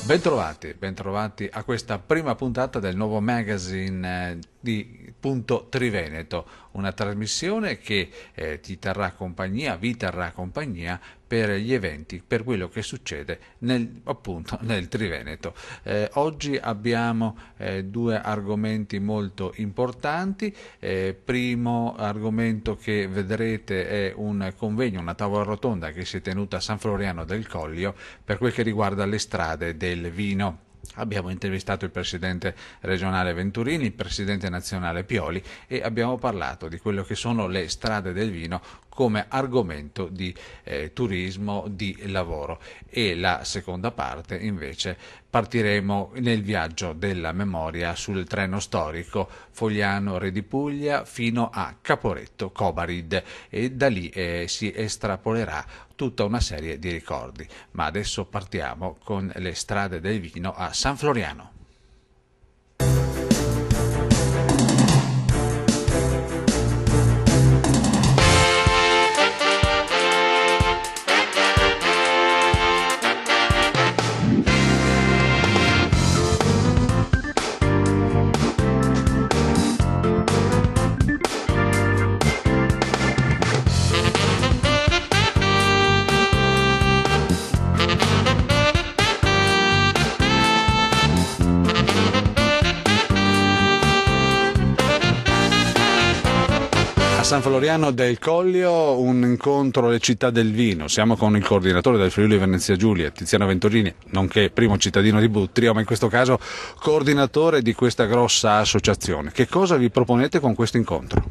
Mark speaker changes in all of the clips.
Speaker 1: Bentrovati a questa prima puntata del nuovo magazine di Punto Triveneto, una trasmissione che vi terrà compagnia per gli eventi, per quello che succede appunto nel Triveneto. Oggi abbiamo due argomenti molto importanti. Primo argomento che vedrete è un convegno, una tavola rotonda che si è tenuta a San Floriano del Collio per quel che riguarda le strade del vino. Abbiamo intervistato il presidente regionale Venturini, il presidente nazionale Pioli e abbiamo parlato di quello che sono le strade del vino come argomento di turismo, di lavoro. E la seconda parte invece partiremo nel viaggio della memoria sul treno storico Fogliano-Re di Puglia fino a Caporetto Cobarid e da lì si estrapolerà tutta una serie di ricordi. Ma adesso partiamo con le strade del vino a San Floriano. San Floriano del Collio, un incontro alle città del vino. Siamo con il coordinatore del Friuli Venezia Giulia, Tiziano Venturini, nonché primo cittadino di Buttrio, ma in questo caso coordinatore di questa grossa associazione. Che cosa vi proponete con questo incontro?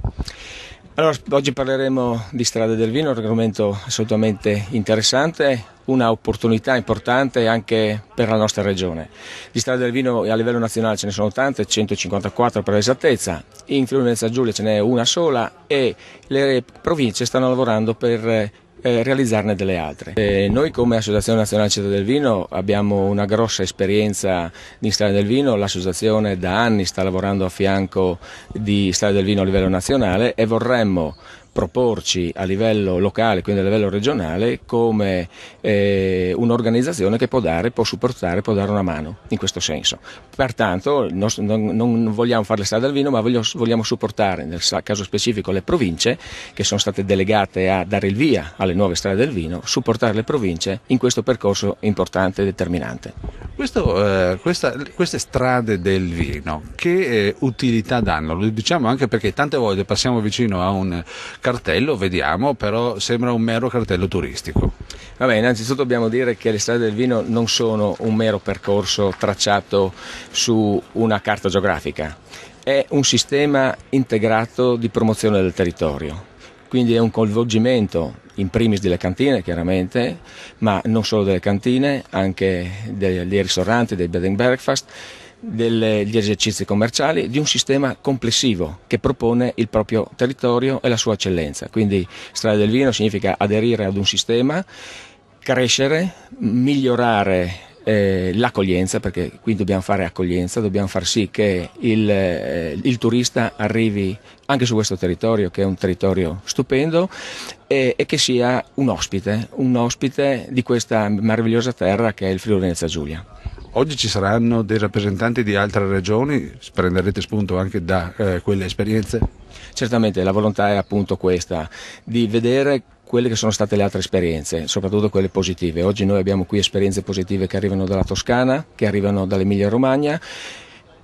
Speaker 2: Allora, oggi parleremo di strade del vino, un argomento assolutamente interessante, una opportunità importante anche per la nostra regione. Di strade del vino a livello nazionale ce ne sono tante, 154 per l'esattezza, in Friuli Venezia Giulia ce n'è una sola e le province stanno lavorando per realizzarne delle altre. Noi come Associazione Nazionale Città del Vino abbiamo una grossa esperienza di strade del vino, l'associazione da anni sta lavorando a fianco di strade del vino a livello nazionale e vorremmo proporci a livello locale, quindi a livello regionale, come un'organizzazione che può supportare, può dare una mano in questo senso. Pertanto non vogliamo fare le strade del vino, ma vogliamo supportare, nel caso specifico, le province che sono state delegate a dare il via alle nuove strade del vino, supportare le province in questo percorso importante e determinante.
Speaker 1: Queste strade del vino, che utilità danno? Lo diciamo anche perché tante volte passiamo vicino a un cartello, vediamo, però sembra un mero cartello turistico.
Speaker 2: Vabbè, innanzitutto dobbiamo dire che le strade del vino non sono un mero percorso tracciato su una carta geografica, è un sistema integrato di promozione del territorio. Quindi è un coinvolgimento in primis delle cantine chiaramente, ma non solo delle cantine, anche dei ristoranti, dei bed and breakfast, degli esercizi commerciali, di un sistema complessivo che propone il proprio territorio e la sua eccellenza. Quindi strade del vino significa aderire ad un sistema, crescere, migliorare l'accoglienza, perché qui dobbiamo fare accoglienza, dobbiamo far sì che il turista arrivi anche su questo territorio, che è un territorio stupendo, e che sia un ospite di questa meravigliosa terra che è il Friuli Venezia Giulia.
Speaker 1: Oggi ci saranno dei rappresentanti di altre regioni, prenderete spunto anche da quelle esperienze?
Speaker 2: Certamente, la volontà è appunto questa, di vedere quelle che sono state le altre esperienze, soprattutto quelle positive. Oggi noi abbiamo qui esperienze positive che arrivano dalla Toscana, che arrivano dall'Emilia Romagna.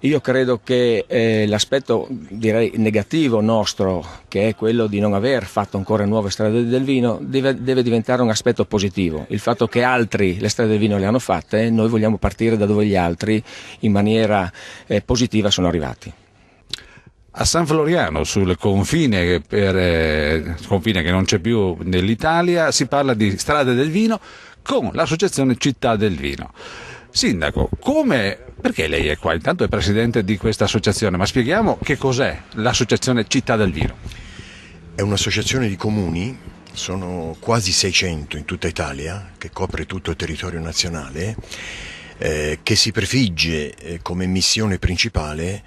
Speaker 2: Io credo che l'aspetto, direi, negativo nostro, che è quello di non aver fatto ancora nuove strade del vino, deve diventare un aspetto positivo. Il fatto che altri le strade del vino le hanno fatte, noi vogliamo partire da dove gli altri in maniera positiva sono arrivati.
Speaker 1: A San Floriano, sul confine, confine che non c'è più nell'Italia, si parla di strade del vino con l'associazione Città del Vino. Sindaco, perché lei è qua? Intanto è presidente di questa associazione, ma spieghiamo che cos'è l'associazione Città del Vino.
Speaker 3: È un'associazione di comuni, sono quasi 600 in tutta Italia, che copre tutto il territorio nazionale, che si prefigge come missione principale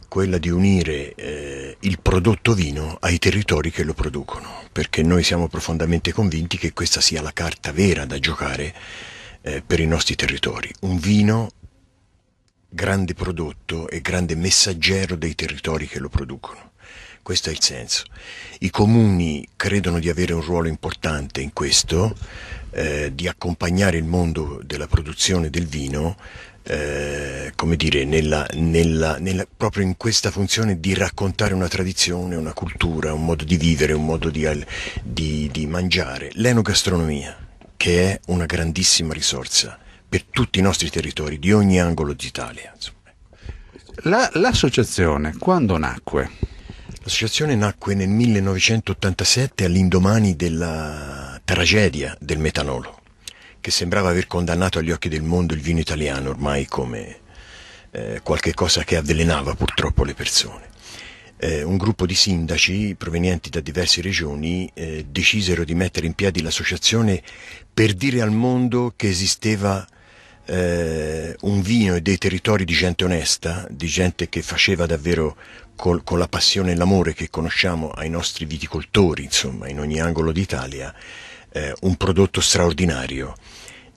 Speaker 3: quella di unire il prodotto vino ai territori che lo producono, perché noi siamo profondamente convinti che questa sia la carta vera da giocare per i nostri territori. Un vino grande prodotto e grande messaggero dei territori che lo producono. Questo è il senso. I comuni credono di avere un ruolo importante in questo, di accompagnare il mondo della produzione del vino, come dire, proprio in questa funzione di raccontare una tradizione, una cultura, un modo di vivere, un modo di mangiare. L'enogastronomia, che è una grandissima risorsa per tutti i nostri territori, di ogni angolo d'Italia.
Speaker 1: L'associazione quando nacque?
Speaker 3: L'associazione nacque nel 1987 all'indomani della tragedia del metanolo, che sembrava aver condannato agli occhi del mondo il vino italiano ormai come qualche cosa che avvelenava purtroppo le persone. Un gruppo di sindaci provenienti da diverse regioni decisero di mettere in piedi l'associazione per dire al mondo che esisteva un vino e dei territori di gente onesta, di gente che faceva davvero con la passione e l'amore che conosciamo ai nostri viticoltori, insomma, in ogni angolo d'Italia, un prodotto straordinario,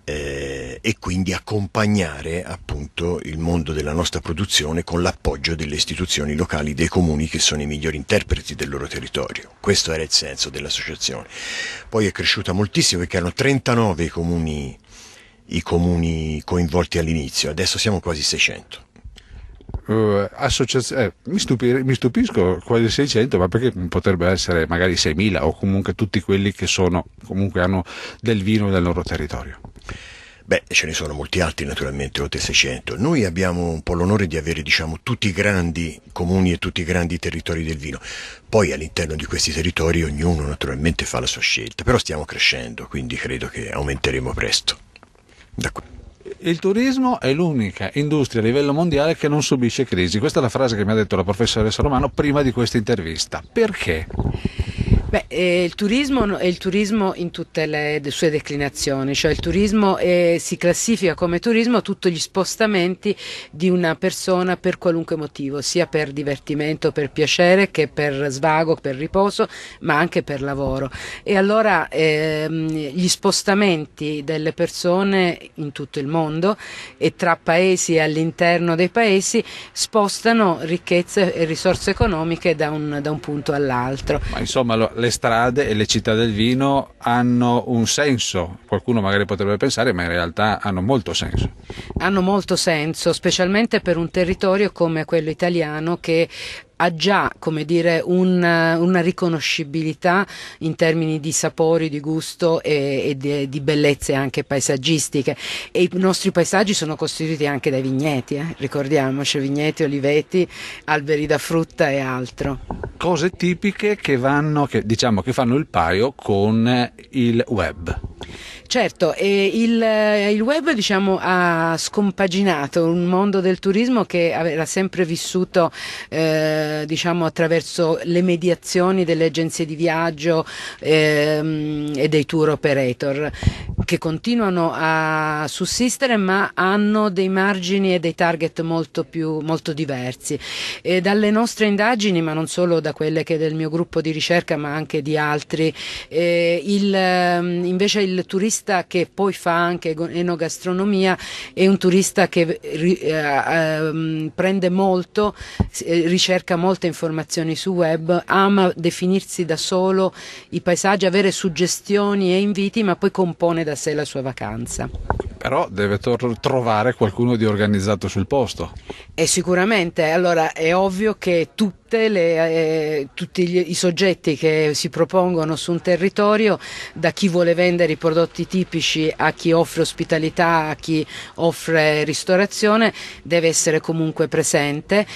Speaker 3: e quindi accompagnare appunto il mondo della nostra produzione con l'appoggio delle istituzioni locali, dei comuni, che sono i migliori interpreti del loro territorio. Questo era il senso dell'associazione. Poi è cresciuta moltissimo perché erano 39 i comuni coinvolti all'inizio, adesso siamo quasi 600.
Speaker 1: Mi stupisco quasi 600, ma perché potrebbe essere magari 6.000 o comunque tutti quelli che comunque hanno del vino nel loro territorio?
Speaker 3: Beh, ce ne sono molti altri naturalmente, oltre 600. Noi abbiamo un po' l'onore di avere, diciamo, tutti i grandi comuni e tutti i grandi territori del vino. Poi all'interno di questi territori ognuno naturalmente fa la sua scelta, però stiamo crescendo, quindi credo che aumenteremo presto.
Speaker 1: Il turismo è l'unica industria a livello mondiale che non subisce crisi. Questa è la frase che mi ha detto la professoressa Romano prima di questa intervista. Perché?
Speaker 4: Il turismo è il turismo in tutte le sue declinazioni, cioè il turismo si classifica come turismo tutti gli spostamenti di una persona per qualunque motivo, sia per divertimento, per piacere, che per svago, per riposo, ma anche per lavoro. E allora gli spostamenti delle persone in tutto il mondo e tra paesi e all'interno dei paesi spostano ricchezze e risorse economiche da un punto all'altro.
Speaker 1: Ma insomma, le strade e le città del vino hanno un senso, qualcuno magari potrebbe pensare, ma in realtà hanno molto senso.
Speaker 4: Hanno molto senso, specialmente per un territorio come quello italiano che ha già, come dire, una riconoscibilità in termini di sapori, di gusto e di bellezze anche paesaggistiche. E i nostri paesaggi sono costituiti anche dai vigneti, ricordiamoci, vigneti, oliveti, alberi da frutta e altro.
Speaker 1: Cose tipiche che fanno il paio con il web.
Speaker 4: Certo, il web, diciamo, ha scompaginato un mondo del turismo che era sempre vissuto diciamo, attraverso le mediazioni delle agenzie di viaggio e dei tour operator, che continuano a sussistere ma hanno dei margini e dei target molto diversi. E dalle nostre indagini, ma non solo da quelle che del mio gruppo di ricerca ma anche di altri, invece il turista che poi fa anche enogastronomia è un turista che prende molto, ricerca molte informazioni su web, ama definirsi da solo i paesaggi, avere suggestioni e inviti, ma poi compone da sé la sua vacanza.
Speaker 1: Però deve trovare qualcuno di organizzato sul posto.
Speaker 4: E sicuramente, allora è ovvio che tutti i soggetti che si propongono su un territorio, da chi vuole vendere i prodotti tipici a chi offre ospitalità, a chi offre ristorazione, deve essere comunque presente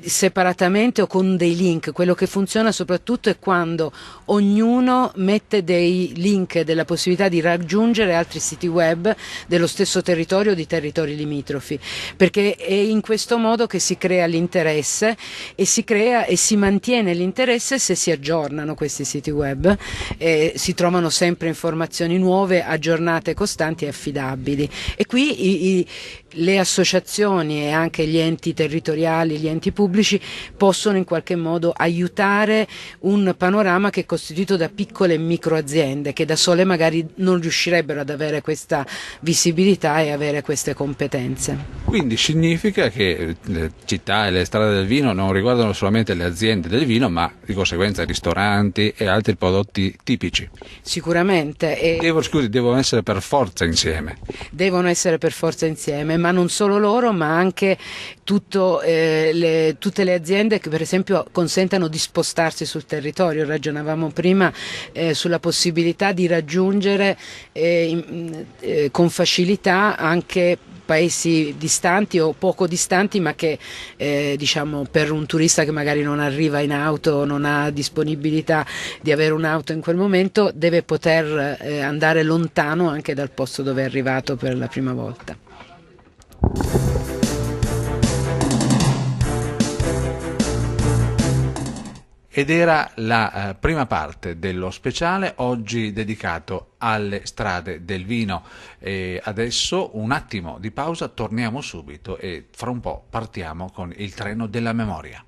Speaker 4: separatamente o con dei link. Quello che funziona soprattutto è quando ognuno mette dei link della possibilità di raggiungere altri siti web dello stesso territorio o di territori limitrofi, perché è in questo modo che si crea l'interesse e si mantiene l'interesse se si aggiornano questi siti web, si trovano sempre informazioni nuove, aggiornate, costanti e affidabili. E qui le associazioni e anche gli enti territoriali, gli enti pubblici possono in qualche modo aiutare un panorama che è costituito da piccole e micro aziende che da sole magari non riuscirebbero ad avere questa visione flessibilità e avere queste competenze.
Speaker 1: Quindi significa che le città e le strade del vino non riguardano solamente le aziende del vino, ma di conseguenza ristoranti e altri prodotti tipici.
Speaker 4: Sicuramente.
Speaker 1: Devono essere per forza insieme.
Speaker 4: Devono essere per forza insieme, ma non solo loro, ma anche tutte le aziende che per esempio consentano di spostarsi sul territorio. Ragionavamo prima sulla possibilità di raggiungere con facilità anche paesi distanti o poco distanti, ma che diciamo, per un turista che magari non arriva in auto, non ha disponibilità di avere un'auto in quel momento, deve poter andare lontano anche dal posto dove è arrivato per la prima volta.
Speaker 1: Ed era la prima parte dello speciale oggi dedicato alle strade del vino. E adesso un attimo di pausa, torniamo subito e fra un po' partiamo con il treno della memoria.